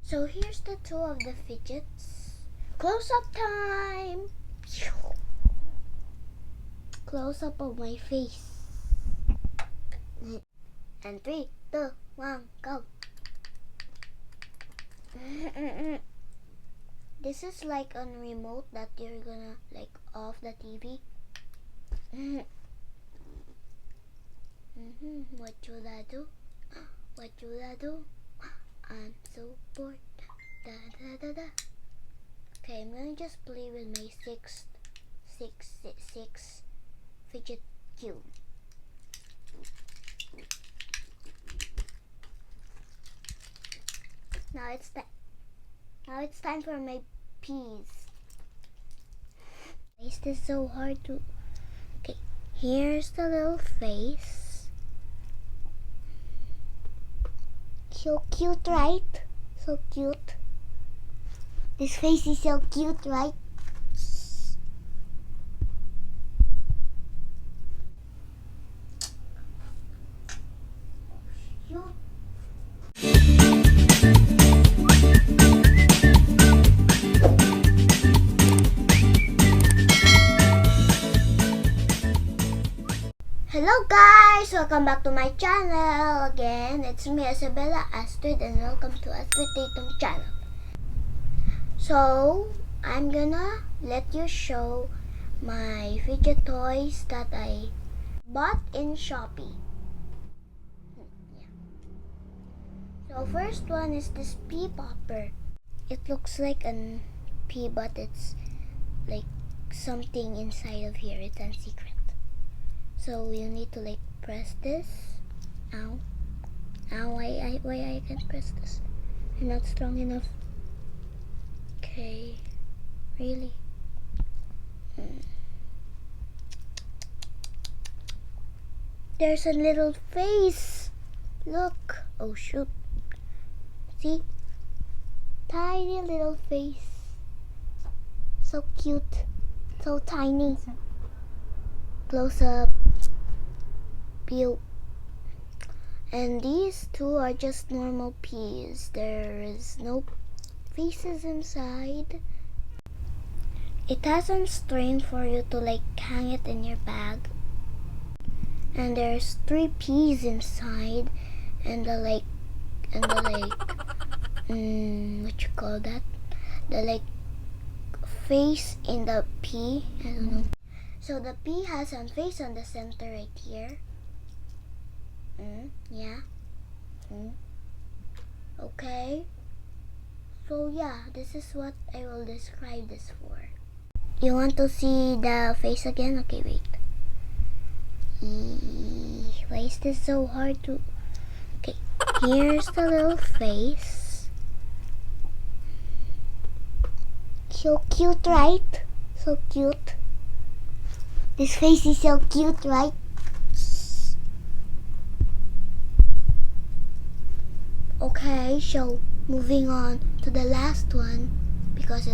So here's the two of the fidgets. Close up time! Close up of my face. And 3, 2, 1, go. This is like a remote that you're gonna like off the TV. What should I do? What should I do? I'm so bored. Da da da da. Okay, I'm gonna just play with my six fidget cube. Now it's time for my peas. Is this so hard to? Okay, here's the little face. So cute, right? So cute. This face is so cute, right? Hello guys! Welcome back to my channel again. It's me, Isabella, Astrid, and welcome to Astrid Taytum channel. So, I'm gonna let you show my fidget toys that I bought in Shopee. So, first one is this pea popper. It looks like a pea, but it's like something inside of here. It's a secret. So you need to like press this. Ow. Ow, why I can't press this? I'm not strong enough. Okay. Really? There's a little face. Look. Oh shoot. See? Tiny little face. So cute. So tiny. Close up. Pew. And these two are just normal peas. There is no faces inside. It has a string for you to like hang it in your bag. And there's 3 peas inside, and the what you call that? The like face in the pea. I don't know. So the pea has a face on the center right here. Yeah. Okay. So yeah, this is what I will describe this for. You want to see the face again? Okay, wait. Why is this so hard to? Okay, here's the little face. So cute, right? So cute. This face is so cute, right? Okay, so moving on to the last one, because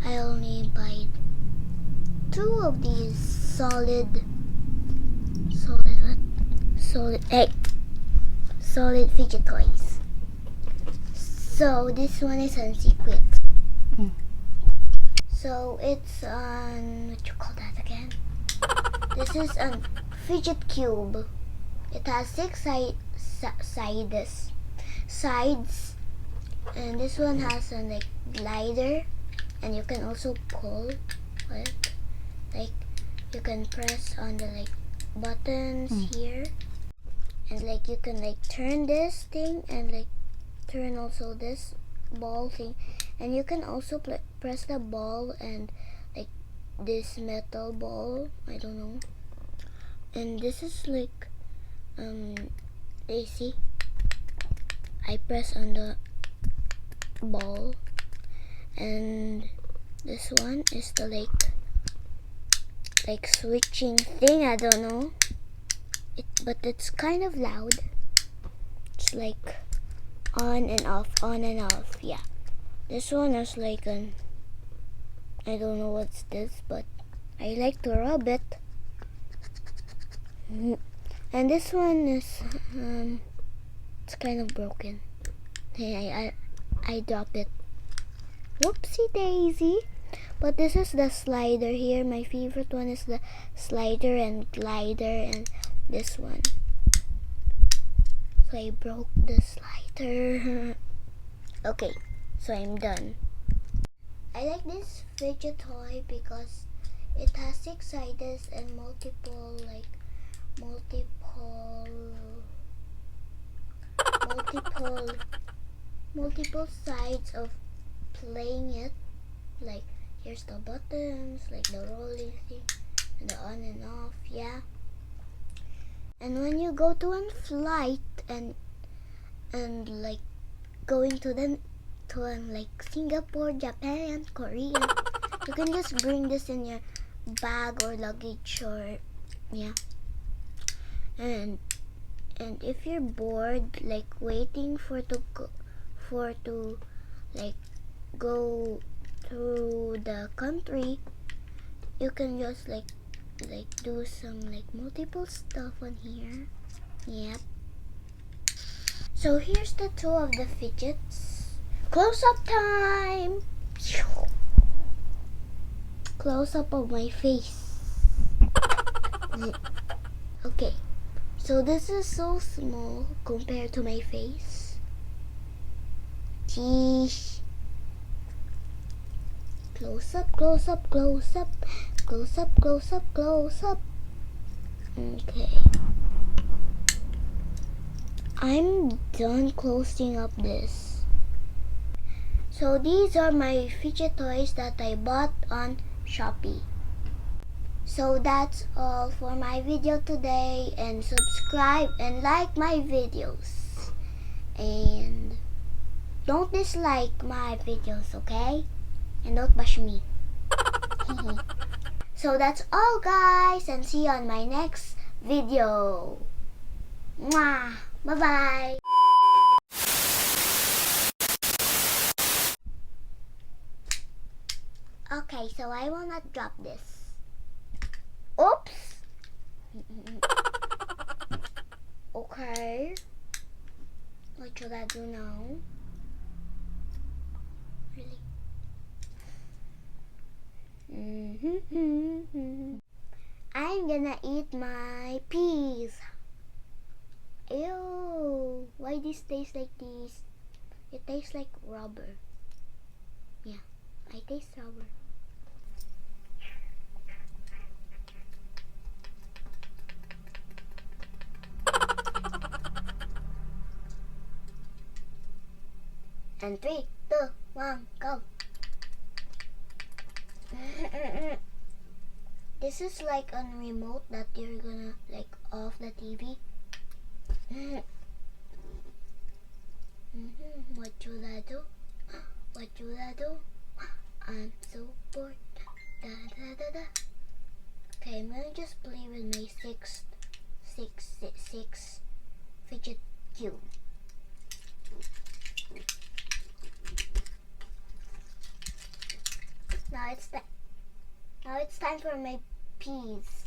I only buy 2 of these solid fidget toys. So this one is on secret. So it's on, what you call that again? This is a fidget cube. It has 6 sides, and this one has a like glider, and you can also pull it. Like you can press on the like buttons here, and like you can like turn this thing and like turn also this ball thing, and you can also press the ball and like this metal ball, I don't know. And this is like AC. I press on the ball, and this one is the like switching thing, I don't know but it's kind of loud. It's like on and off. Yeah, this one is like I don't know what's this, but I like to rub it. And this one is it's kind of broken. Hey, I dropped it. Whoopsie daisy. But this is the slider here. My favorite one is the slider and glider, and this one. So I broke the slider. Okay, so I'm done. I like this fidget toy because it has 6 sides and multiple sides of playing it. Like here's the buttons, like the rolling thing, and the on and off, yeah. And when you go to a flight and like going to like Singapore, Japan, Korea, you can just bring this in your bag or luggage, or yeah. And if you're bored, like waiting for to like go through the country, you can just like do some like multiple stuff on here. Yep. So here's the 2 of the fidgets. Close up time. Close up of my face. Okay. So this is so small compared to my face. Sheesh. Close up, close up, close up, close up, close up, close up. Okay. I'm done closing up this. So these are my fidget toys that I bought on Shopee. So that's all for my video today, and subscribe and like my videos. And don't dislike my videos, okay? And don't bash me. So that's all, guys, and see you on my next video. Mwah! Bye-bye! Okay, so I will not drop this. Oops! Okay. What should I do now? Really? I'm gonna eat my peas. Ew, why this tastes like this? It tastes like rubber. Yeah, I taste rubber. And 3, 2, 1, go. This is like a remote that you're gonna like off the TV. What should I do? What should I do? I'm so bored. Da, da, da, da. Okay, I'm gonna just play with my six fidget cube. Now it's time for my peas.